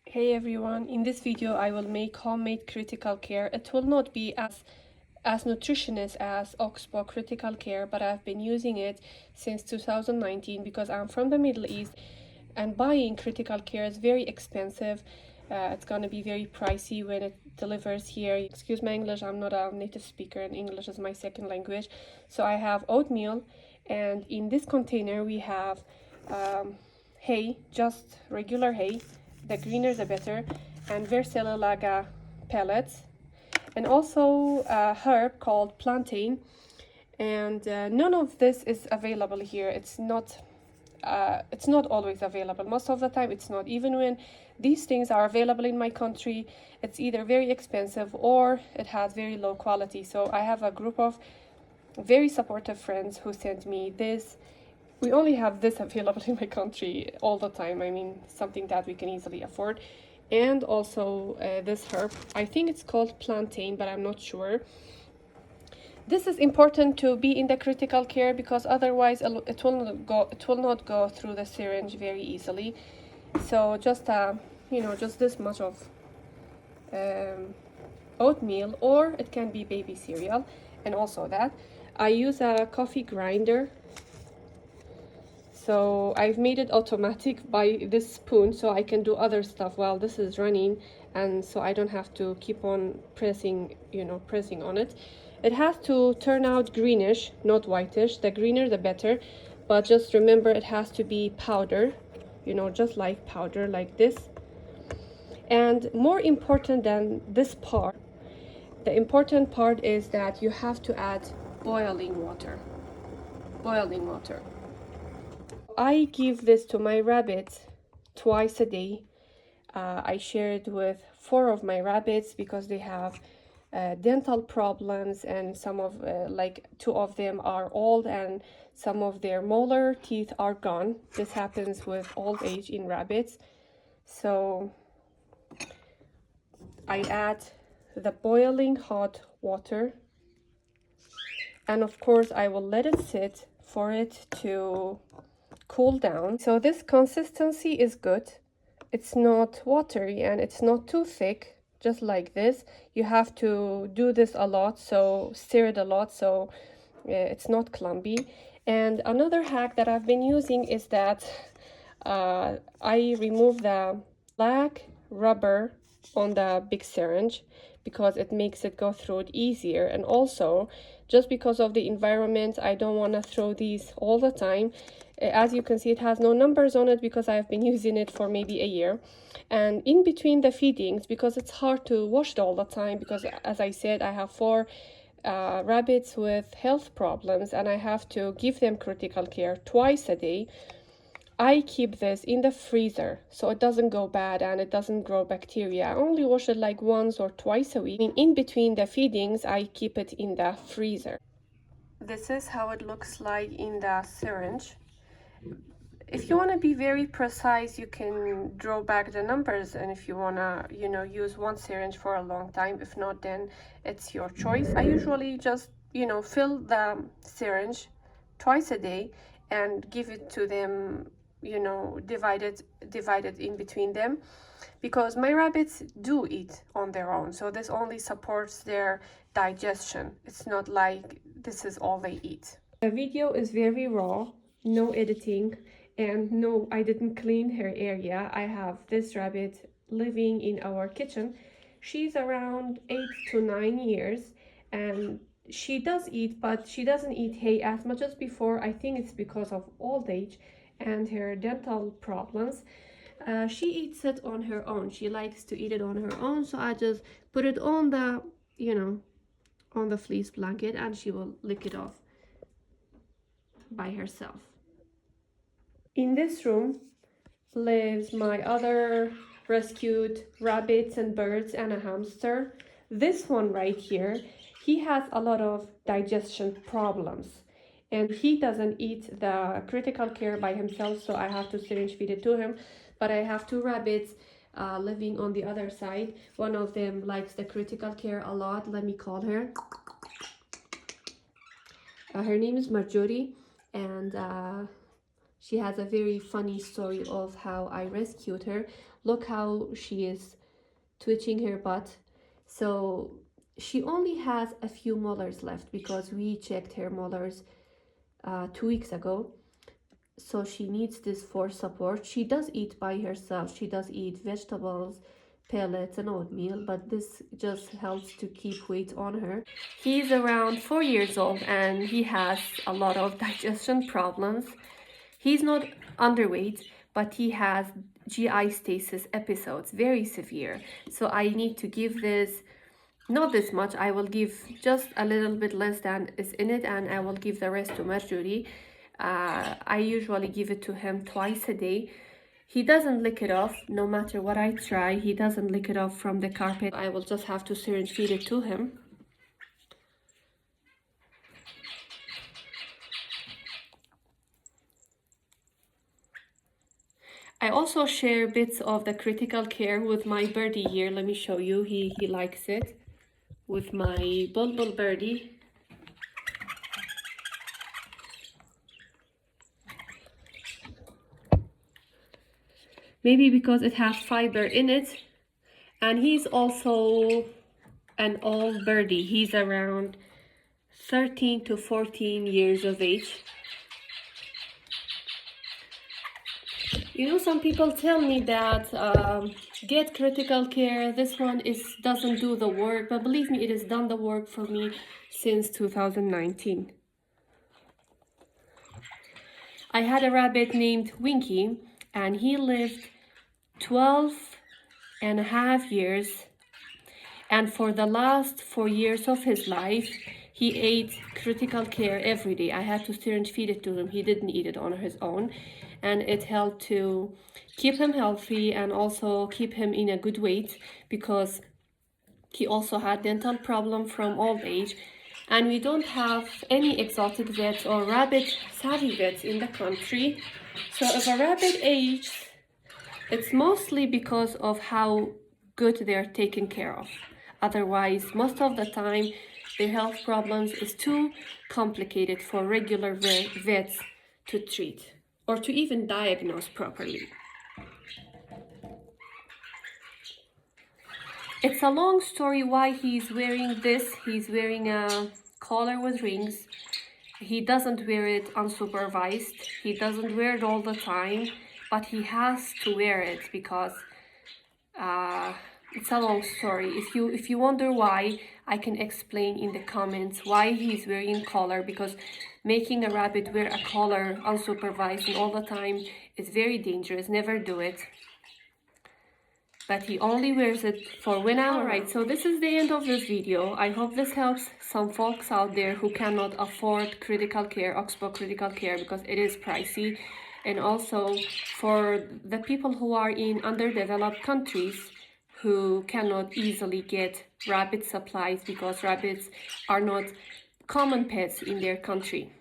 Hey everyone, in this video I will make homemade critical care. It will not be as nutritious as oxbow critical care, but I've been using it since 2019 because I'm from the Middle East and buying critical care is very expensive. It's gonna be very pricey when it delivers here. Excuse my English, I'm not a native speaker and English is my second language. So I have oatmeal, and in this container we have hay, just regular hay, the greener the better, and Versillalaga pellets, and also a herb called plantain. And none of this is available here. It's not always available. Most of the time it's not. Even when these things are available in my country, it's either very expensive or it has very low quality. So I have a group of very supportive friends who sent me this. We only have this available in my country all the time. I mean, something that we can easily afford. And also this herb, I think it's called plantain, but I'm not sure. This is important to be in the critical care because otherwise it will not go through the syringe very easily. So just just this much of oatmeal, or it can be baby cereal. And also that I use a coffee grinder, so I've made it automatic by this spoon so I can do other stuff while this is running, and so I don't have to keep on pressing on it. It has to turn out greenish, not whitish. The greener the better, but just remember it has to be powder, just like powder, like this. And more important than this part, the important part is that you have to add boiling water. I give this to my rabbits twice a day. I share it with 4 of my rabbits because they have dental problems, and some of like 2 of them are old and some of their molar teeth are gone. This happens with old age in rabbits. So I add the boiling hot water, and of course I will let it sit for it to cool down. So this consistency is good. It's not watery and it's not too thick, just like this. You have to do this a lot, so stir it a lot, so it's not clumpy. And another hack that I've been using is that I remove the black rubber on the big syringe because it makes it go through it easier. And also, just because of the environment, I don't want to throw these all the time. As you can see, it has no numbers on it because I've been using it for maybe a year. And in between the feedings, because it's hard to wash it all the time, because as I said, I have 4 rabbits with health problems and I have to give them critical care twice a day. I keep this in the freezer so it doesn't go bad and it doesn't grow bacteria. I only wash it like once or twice a week. In between the feedings, I keep it in the freezer. This is how it looks like in the syringe. If you want to be very precise, you can draw back the numbers, and if you want to use one syringe for a long time. If not, then it's your choice. I usually just fill the syringe twice a day and give it to them, divided in between them, because my rabbits do eat on their own, so this only supports their digestion. It's not like this is all they eat. The video is very raw, no editing, and no, I didn't clean her area. I have this rabbit living in our kitchen. She's around 8 to 9 years, and she does eat, but she doesn't eat hay as much as before. I think it's because of old age and her dental problems. She eats it on her own. She likes to eat it on her own, so I just put it on the on the fleece blanket and she will lick it off by herself. In this room lives my other rescued rabbits and birds and a hamster. This one right here, he has a lot of digestion problems and he doesn't eat the critical care by himself, so I have to syringe feed it to him. But I have 2 rabbits living on the other side. One of them likes the critical care a lot. Let me call her. Her name is Marjorie, and She has a very funny story of how I rescued her. Look how she is twitching her butt. So she only has a few molars left because we checked her molars 2 weeks ago. So she needs this for support. She does eat by herself. She does eat vegetables, pellets, and oatmeal, but this just helps to keep weight on her. He's around 4 years old and he has a lot of digestion problems. He's not underweight, but he has GI stasis episodes, very severe. So I need to give this, not this much, I will give just a little bit less than is in it, and I will give the rest to Marjorie. I usually give it to him twice a day. He doesn't lick it off, no matter what I try. He doesn't lick it off from the carpet. I will just have to syringe feed it to him. I also share bits of the critical care with my birdie here. Let me show you. He likes it. With my bulbul birdie. Maybe because it has fiber in it. And he's also an old birdie. He's around 13 to 14 years of age. You know, some people tell me that get critical care, this one doesn't do the work, but believe me, it has done the work for me since 2019. I had a rabbit named Winky, and he lived 12 and a half years, and for the last 4 years of his life, he ate critical care every day. I had to syringe feed it to him. He didn't eat it on his own, and it helped to keep him healthy and also keep him in a good weight, because he also had dental problem from old age, and we don't have any exotic vets or rabbit savvy vets in the country. So if a rabbit ages, it's mostly because of how good they're taken care of. Otherwise, most of the time, their health problems is too complicated for regular vets to treat or to even diagnose properly. It's a long story why he's wearing this. He's wearing a collar with rings. He doesn't wear it unsupervised. He doesn't wear it all the time, but he has to wear it because it's a long story. If you wonder why, I can explain in the comments why he's wearing collar, because making a rabbit wear a collar unsupervised and all the time is very dangerous. Never do it. But he only wears it for when I'm around. Alright, so this is the end of this video. I hope this helps some folks out there who cannot afford critical care, oxbow critical care, because it is pricey. And also for the people who are in underdeveloped countries who cannot easily get rabbit supplies because rabbits are not common pets in their country.